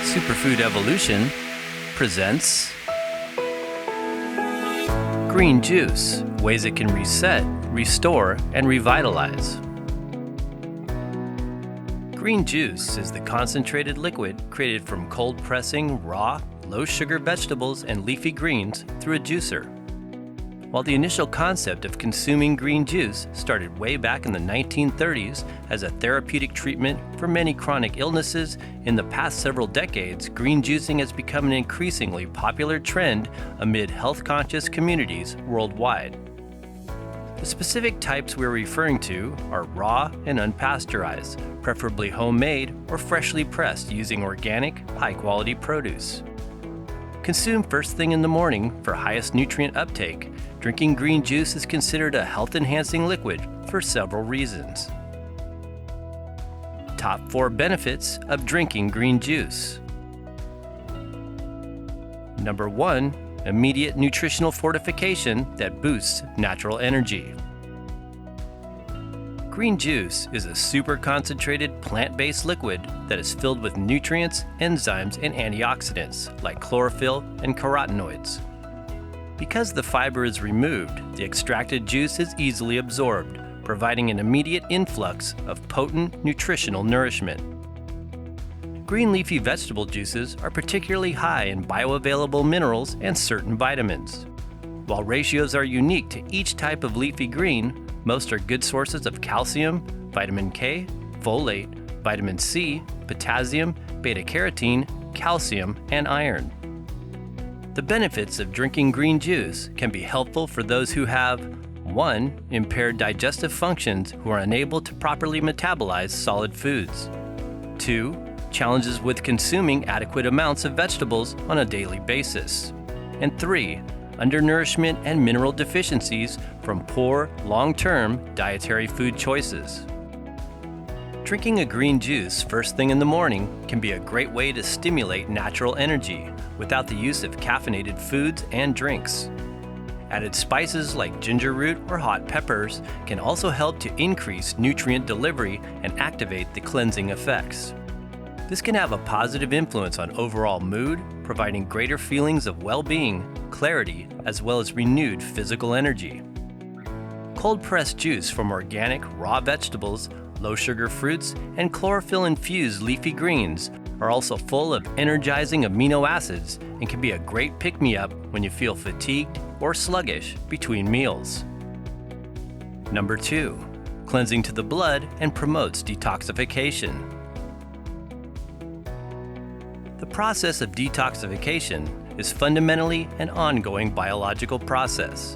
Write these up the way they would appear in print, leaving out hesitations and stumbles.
Superfood Evolution presents Green Juice, ways it can reset, restore, and revitalize. Green juice is the concentrated liquid created from cold pressing raw, low-sugar vegetables and leafy greens through a juicer. While the initial concept of consuming green juice started way back in the 1930s as a therapeutic treatment for many chronic illnesses, in the past several decades, green juicing has become an increasingly popular trend amid health-conscious communities worldwide. The specific types we're referring to are raw and unpasteurized, preferably homemade or freshly pressed using organic, high-quality produce. Consumed first thing in the morning for highest nutrient uptake, drinking green juice is considered a health-enhancing liquid for several reasons. Top 4 benefits of drinking green juice. Number 1. Immediate nutritional fortification that boosts natural energy. Green juice is a super concentrated plant-based liquid that is filled with nutrients, enzymes, and antioxidants like chlorophyll and carotenoids. Because the fiber is removed, the extracted juice is easily absorbed, providing an immediate influx of potent nutritional nourishment. Green leafy vegetable juices are particularly high in bioavailable minerals and certain vitamins. While ratios are unique to each type of leafy green, most are good sources of calcium, vitamin K, folate, vitamin C, potassium, beta-carotene, calcium, and iron. The benefits of drinking green juice can be helpful for those who have 1. Impaired digestive functions who are unable to properly metabolize solid foods. 2. Challenges with consuming adequate amounts of vegetables on a daily basis. And 3. Undernourishment and mineral deficiencies from poor, long-term dietary food choices. Drinking a green juice first thing in the morning can be a great way to stimulate natural energy without the use of caffeinated foods and drinks. Added spices like ginger root or hot peppers can also help to increase nutrient delivery and activate the cleansing effects. This can have a positive influence on overall mood, providing greater feelings of well-being, clarity, as well as renewed physical energy. Cold-pressed juice from organic, raw vegetables, low-sugar fruits, and chlorophyll-infused leafy greens are also full of energizing amino acids and can be a great pick-me-up when you feel fatigued or sluggish between meals. Number 2. Cleansing to the blood and promotes detoxification. The process of detoxification is fundamentally an ongoing biological process.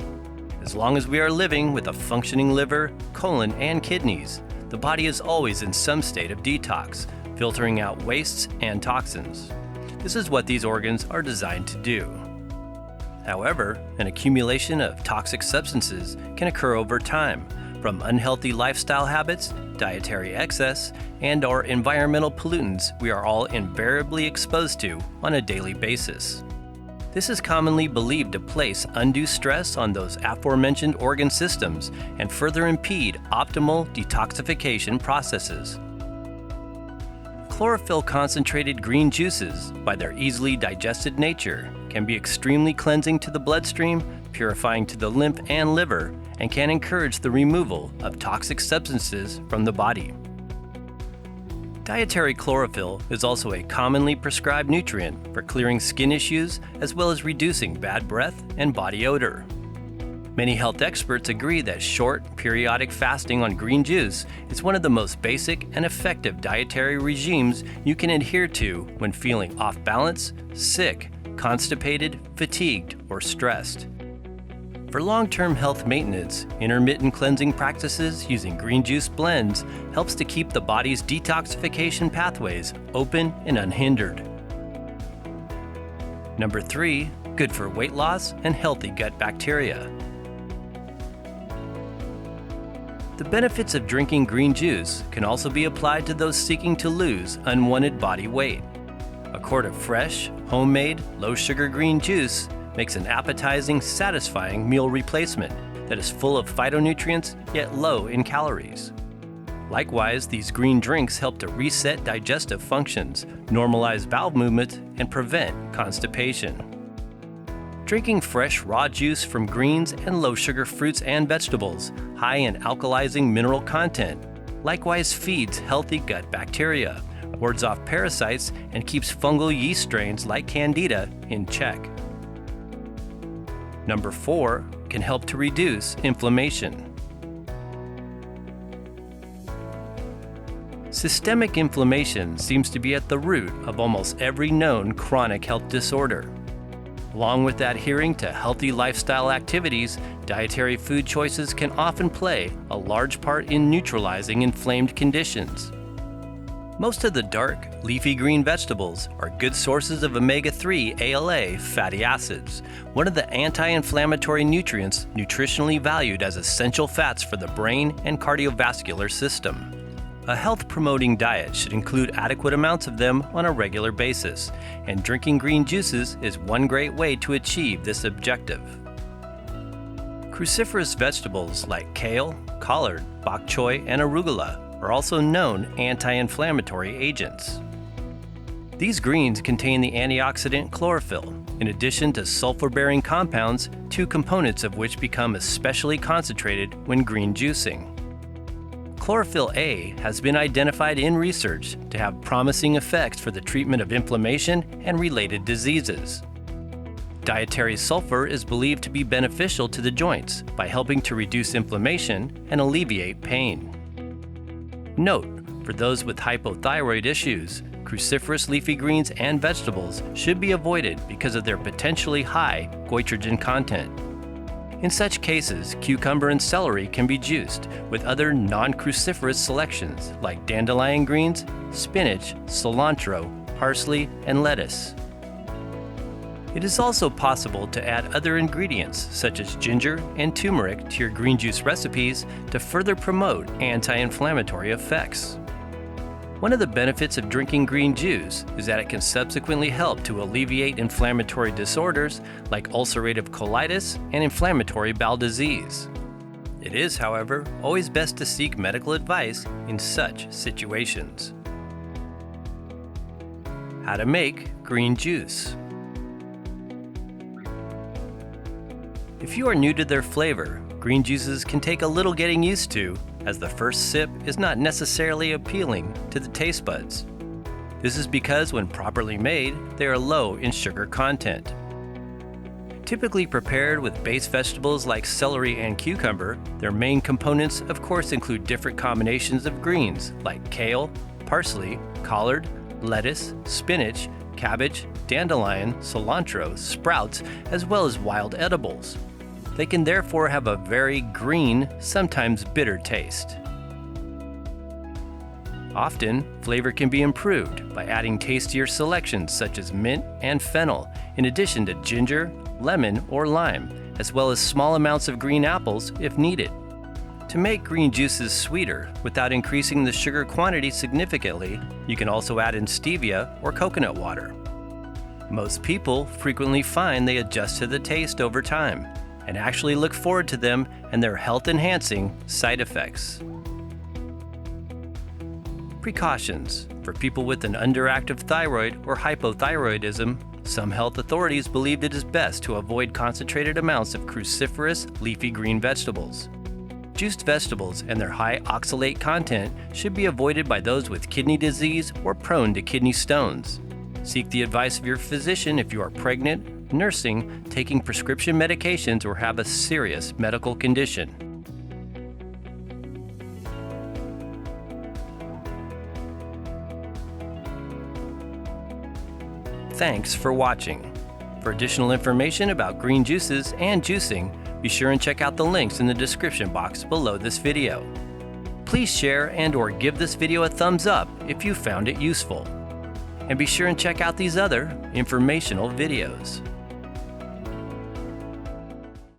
As long as we are living with a functioning liver, colon, and kidneys, the body is always in some state of detox, filtering out wastes and toxins. This is what these organs are designed to do. However, an accumulation of toxic substances can occur over time, from unhealthy lifestyle habits, dietary excess, and/or environmental pollutants we are all invariably exposed to on a daily basis. This is commonly believed to place undue stress on those aforementioned organ systems and further impede optimal detoxification processes. Chlorophyll-concentrated green juices, by their easily digested nature, can be extremely cleansing to the bloodstream, purifying to the lymph and liver, and can encourage the removal of toxic substances from the body. Dietary chlorophyll is also a commonly prescribed nutrient for clearing skin issues as well as reducing bad breath and body odor. Many health experts agree that short, periodic fasting on green juice is one of the most basic and effective dietary regimes you can adhere to when feeling off balance, sick, constipated, fatigued, or stressed. For long-term health maintenance, intermittent cleansing practices using green juice blends helps to keep the body's detoxification pathways open and unhindered. Number 3. Good for weight loss and healthy gut bacteria. The benefits of drinking green juice can also be applied to those seeking to lose unwanted body weight. A quart of fresh, homemade, low-sugar green juice makes an appetizing, satisfying meal replacement that is full of phytonutrients yet low in calories. Likewise, these green drinks help to reset digestive functions, normalize bowel movement, and prevent constipation. Drinking fresh raw juice from greens and low-sugar fruits and vegetables, high in alkalizing mineral content, likewise feeds healthy gut bacteria, wards off parasites, and keeps fungal yeast strains like Candida in check. Number 4, can help to reduce inflammation. Systemic inflammation seems to be at the root of almost every known chronic health disorder. Along with adhering to healthy lifestyle activities, dietary food choices can often play a large part in neutralizing inflamed conditions. Most of the dark, leafy green vegetables are good sources of omega-3 ALA fatty acids, one of the anti-inflammatory nutrients nutritionally valued as essential fats for the brain and cardiovascular system. A health-promoting diet should include adequate amounts of them on a regular basis, and drinking green juices is one great way to achieve this objective. Cruciferous vegetables like kale, collard, bok choy, and arugula are also known anti-inflammatory agents. These greens contain the antioxidant chlorophyll, in addition to sulfur-bearing compounds, 2 components of which become especially concentrated when green juicing. Chlorophyll A has been identified in research to have promising effects for the treatment of inflammation and related diseases. Dietary sulfur is believed to be beneficial to the joints by helping to reduce inflammation and alleviate pain. Note, for those with hypothyroid issues, cruciferous leafy greens and vegetables should be avoided because of their potentially high goitrogen content. In such cases, cucumber and celery can be juiced with other non-cruciferous selections like dandelion greens, spinach, cilantro, parsley, and lettuce. It is also possible to add other ingredients such as ginger and turmeric to your green juice recipes to further promote anti-inflammatory effects. One of the benefits of drinking green juice is that it can subsequently help to alleviate inflammatory disorders like ulcerative colitis and inflammatory bowel disease. It is, however, always best to seek medical advice in such situations. How to make green juice. If you are new to their flavor, green juices can take a little getting used to, as the first sip is not necessarily appealing to the taste buds. This is because when properly made, they are low in sugar content. Typically prepared with base vegetables like celery and cucumber, their main components of course include different combinations of greens like kale, parsley, collard, lettuce, spinach, cabbage, dandelion, cilantro, sprouts, as well as wild edibles. They can therefore have a very green, sometimes bitter taste. Often, flavor can be improved by adding tastier selections such as mint and fennel, in addition to ginger, lemon, or lime, as well as small amounts of green apples if needed. To make green juices sweeter without increasing the sugar quantity significantly, you can also add in stevia or coconut water. Most people frequently find they adjust to the taste over time, and actually look forward to them and their health-enhancing side effects. Precautions. For people with an underactive thyroid or hypothyroidism, some health authorities believe it is best to avoid concentrated amounts of cruciferous leafy green vegetables. Juiced vegetables and their high oxalate content should be avoided by those with kidney disease or prone to kidney stones. Seek the advice of your physician if you are pregnant, nursing, taking prescription medications, or have a serious medical condition. Thanks for watching. For additional information about green juices and juicing, be sure and check out the links in the description box below this video. Please share and/or give this video a thumbs up if you found it useful. And be sure and check out these other informational videos.